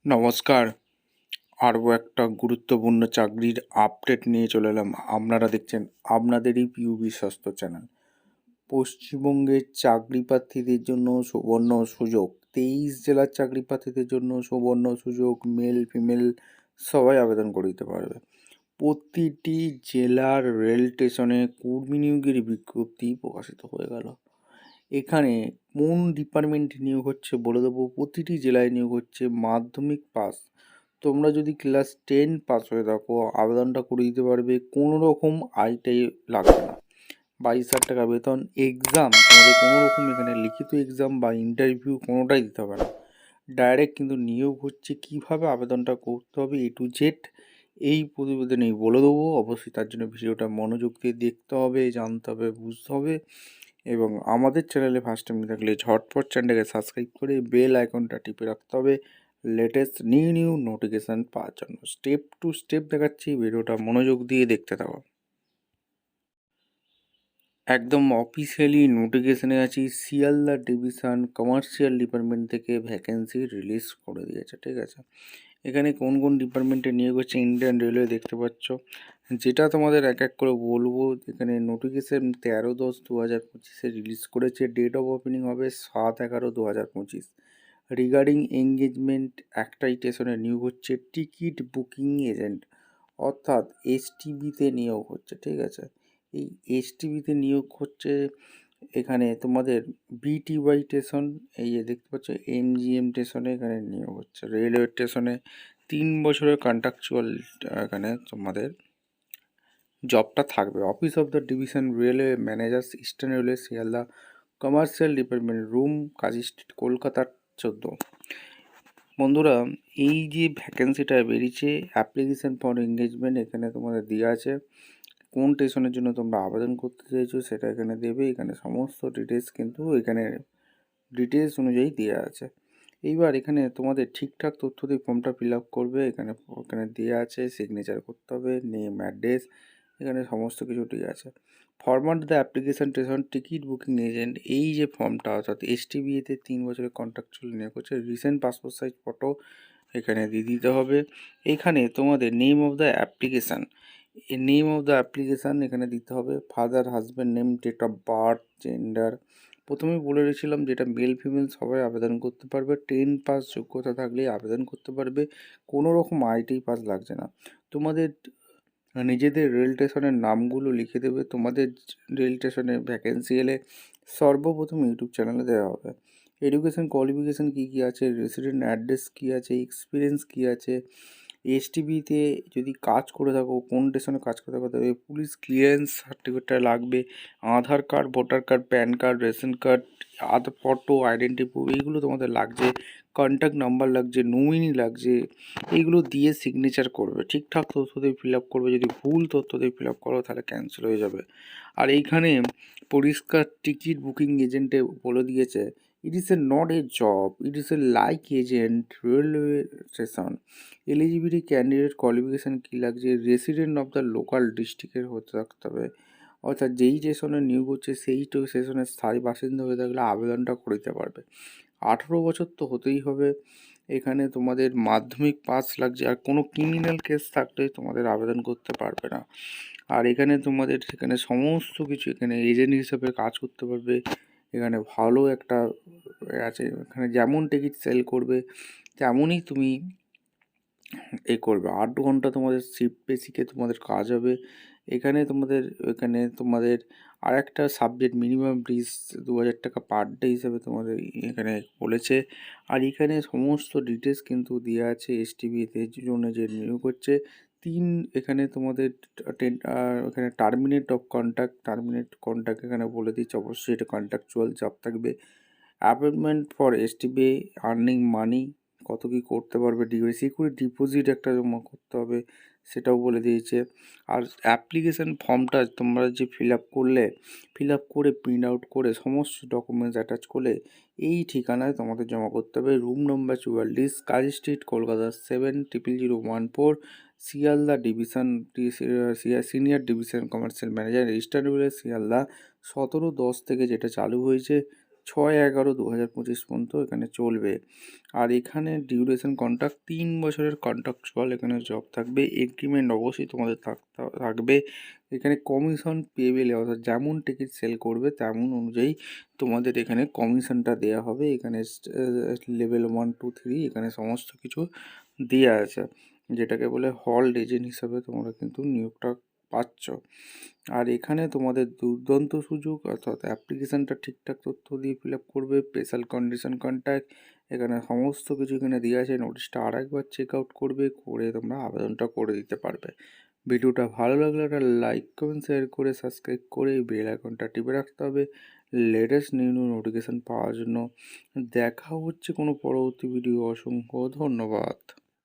নমস্কার। আরও একটা গুরুত্বপূর্ণ চাকরির আপডেট নিয়ে চলে এলাম। আপনারা দেখছেন আপনাদেরই প্রিয় বিশ্বস্ত চ্যানেল। পশ্চিমবঙ্গের চাকরি প্রার্থীদের জন্য সুবর্ণ সুযোগ। 23 জেলার চাকরি প্রার্থীদের জন্য সুবর্ণ সুযোগ। মেল ফিমেল সবাই আবেদন করে দিতে পারবে। প্রতিটি জেলার রেল স্টেশনে কর্মী নিয়োগের বিজ্ঞপ্তি প্রকাশিত হয়ে গেল। এখানে কোন ডিপার্টমেন্টে নিয়োগ হচ্ছে বলে দেবো। প্রতিটি জেলায় নিয়োগ হচ্ছে মাধ্যমিক পাস। তোমরা যদি ক্লাস 10 পাস হয়ে থাকো আবেদনটা করে দিতে পারবে। কোনো রকম আইটাই লাগবে না। 22,000 টাকা বেতন। এক্সাম তোমাদের কোনো রকম এখানে লিখিত এক্সাম বা ইন্টারভিউ কোনোটাই দিতে হবে না। ডাইরেক্ট কিন্তু নিয়োগ হচ্ছে। কীভাবে আবেদনটা করতে হবে A to Z এই প্রতিবেদনেই বলে দেবো। অবশ্যই তার জন্য ভিডিওটা মনোযোগ দিয়ে দেখতে হবে, জানতে হবে, বুঝতে হবে। এবং আমাদের চ্যানেলে ফার্স্ট টাইম থাকলে ঝটপট চ্যানেলটাকে সাবস্ক্রাইব করে বেল আইকনটা টিপে রাখতে হবে লেটেস্ট নিউ নোটিফিকেশান পাওয়ার জন্য। স্টেপ টু স্টেপ দেখাচ্ছি, ভিডিওটা মনোযোগ দিয়ে দেখতে থাকো। একদম অফিসিয়ালি নোটিফিকেশানে আছি। শিয়ালদা ডিভিশন কমার্শিয়াল ডিপার্টমেন্ট থেকে ভ্যাকেন্সি রিলিজ করে দিয়েছে, ঠিক আছে। এখানে কোন কোন ডিপার্টমেন্টে নিয়োগ হচ্ছে ইন্ডিয়ান রেলওয়ে দেখতে পাচ্ছ। যেটা তোমাদের এক এক করে বলবো। এখানে নোটিফিকেশান 13/10/2025 রিলিজ করেছে। ডেট অফ ওপেনিং হবে 7/11/2025। রিগার্ডিং এঙ্গেজমেন্ট একটাই স্টেশনে নিয়োগ হচ্ছে টিকিট বুকিং এজেন্ট, অর্থাৎ এসটিবিতে নিয়োগ হচ্ছে, ঠিক আছে। এই এসটিবিতে নিয়োগ হচ্ছে। এখানে তোমাদের বিটিওয়াই স্টেশন, এই যে দেখতে পাচ্ছ এমজিএম স্টেশনে এখানে নিয়োগ হচ্ছে। রেলওয়ে স্টেশনে 3 বছরের কন্ট্রাকচুয়াল এখানে তোমাদের জবটা থাকবে। Office of the division railway managers eastern railway Sealdah commercial department room Kazi street কলকাতার 14। বন্ধুরা, এই যে ভ্যাকেন্সিটা বেরিয়েছে অ্যাপ্লিকেশান ফর এঙ্গেজমেন্ট এখানে তোমাদের দেওয়া আছে। কোন স্টেশনের জন্য তোমরা আবেদন করতে চাইছো সেটা এখানে দেবে। এখানে সমস্ত ডিটেলস কিন্তু এখানে ডিটেলস অনুযায়ী দেওয়া আছে। এইবার এখানে তোমাদের ঠিকঠাক তথ্য দিয়ে ফর্মটা ফিল আপ করবে। এখানে দেওয়া আছে, সিগনেচার করতে হবে, নেম অ্যাড্রেস, এখানে সমস্ত কিছু ঠিক আছে। Format the application station ticket booking agent, এই যে ফর্মটা অর্থাৎ এসটিবিএতে 3 বছরের কন্ট্রাকচুয়াল নিয়োগ হচ্ছে। রিসেন্ট পাসপোর্ট সাইজ ফটো এখানে দিয়ে দিতে হবে। এখানে তোমাদের name of the application, name of the application এখানে দিতে হবে। Father husband name, date of birth, gender. প্রথমেই বলে রেখেছিলাম যেটা মেল ফিমেল সবাই আবেদন করতে পারবে। 10 পাস যোগ্যতা থাকলেই আবেদন করতে পারবে। কোনো রকম আইটি পাস লাগছে না। তোমাদের নিজেদের রেল স্টেশনের নামগুলো লিখে দেবে। তোমাদের রেল স্টেশনে ভ্যাকেন্সি এলে সর্বপ্রথম ইউটিউব চ্যানেলে দেওয়া হবে। এডুকেশন কোয়ালিফিকেশান কী কী আছে, রেসিডেন্ট অ্যাড্রেস কী আছে, এক্সপিরিয়েন্স কী আছে, এসটিবিতে যদি কাজ করে থাকো কোন স্টেশনে কাজ করে থাকো তবে পুলিশ ক্লিয়ারেন্স সার্টিফিকেটটা লাগবে। Aadhaar card, voter card, PAN card, ration card, Aadhaar photo, identity proof এইগুলো তোমাদের লাগছে। কন্ট্যাক্ট নাম্বার লাগছে, নমিনি লাগছে। এইগুলো দিয়ে সিগনেচার করবে। ঠিকঠাক তথ্য দিয়ে ফিল আপ করবে। যদি ভুল তথ্য দিয়ে ফিল আপ করো তাহলে ক্যান্সেল হয়ে যাবে। আর এইখানে পরিষ্কার টিকিট বুকিং এজেন্টে বলে দিয়েছে it is a not a job, it is a like agent railway station. Eligibility candidate qualification কী লাগছে, রেসিডেন্ট অফ দ্য লোকাল ডিস্ট্রিক্টের হতে থাকতে হবে। অর্থাৎ যেই স্টেশনে নিয়োগ হচ্ছে সেই স্টেশনের স্থায়ী বাসিন্দা হয়ে থাকলে আবেদনটা করে দিতে পারবে। 18 বছর তো হতেই হবে। এখানে তোমাদের মাধ্যমিক পাস লাগছে। আর কোনো ক্রিমিনাল কেস থাকলে তোমাদের আবেদন করতে পারবে না। আর এখানে তোমাদের সেখানে সমস্ত কিছু এখানে এজেন্ট হিসাবে কাজ করতে পারবে। এখানে ভালো একটা আছে। এখানে যেমন টিকিট সেল করবে তেমনই তুমি করবে। 8 ঘন্টা তোমাদের শিফট বেসিকে তোমাদের কাজ হবে। এখানে তোমাদের আর একটা সাবজেক্ট মিনিমাম ফিস 2,000 টাকা পার ডে হিসাবে তোমাদের এখানে বলেছে। আর এখানে সমস্ত ডিটেলস কিন্তু দেওয়া আছে এসটিবিতে জন্য যে নিয়োগ হচ্ছে। এখানে তোমাদের এখানে টার্মিনেট কন্ট্যাক্ট এখানে বলে দিচ্ছে। অবশ্যই এটা কন্ট্রাকচুয়াল জব থাকবে। Appointment for STB, earning money, কত কী করতে পারবে, সিকিউরিটি ডিপোজিট একটা জমা করতে হবে সেটাও বলে দিয়েছে। আর অ্যাপ্লিকেশান ফর্মটা তোমরা যে ফিল আপ করে প্রিন্ট আউট করে সমস্ত ডকুমেন্টস অ্যাটাচ করলে এই ঠিকানায় তোমাদের জমা করতে হবে। Room number 44, Kazi street, Kolkata 700114, Sealdah division senior division commercial manager, eastern railway Sealdah. 17/10 থেকে যেটা চালু হয়েছে 6/11/2025 পর্যন্ত এখানে চলবে। আর এখানে ডিউরেশন কন্ট্রাক্ট 3 বছরের কন্ট্রাকচুয়াল এখানে জব থাকবে। এগ্রিমেন্ট অবশ্যই তোমাদের থাকবে। এখানে কমিশন পেবেল অর্থাৎ যেমন টিকিট সেল করবে তেমন অনুযায়ী তোমাদের এখানে কমিশনটা দেওয়া হবে। এখানে লেভেল 1 2 3 এখানে সমস্ত কিছু দেওয়া আছে, যেটাকে বলে হল্ড এজেন্ট হিসাবে তোমরা কিন্তু নিয়োগটা পাচ্ছ। আর এখানে তোমাদের দুর্দান্ত সুযোগ, অর্থাৎ অ্যাপ্লিকেশানটা ঠিকঠাক তথ্য দিয়ে ফিল আপ করবে। স্পেশাল কন্ডিশন কন্ট্যাক্ট এখানে সমস্ত কিছু এখানে দেওয়া আছে। নোটিশটা আরেকবার চেক আউট করবে, করে তোমরা আবেদনটা করে দিতে পারবে। ভিডিওটা ভালো লাগলে একটা লাইক কমেন্ট শেয়ার করে সাবস্ক্রাইব করে বেল আইকনটা টিপে রাখতে হবে লেটেস্ট নিউ নোটিফিকেশান পাওয়ার জন্য। দেখা হচ্ছে কোনো পরবর্তী ভিডিও। অসংখ্য ধন্যবাদ।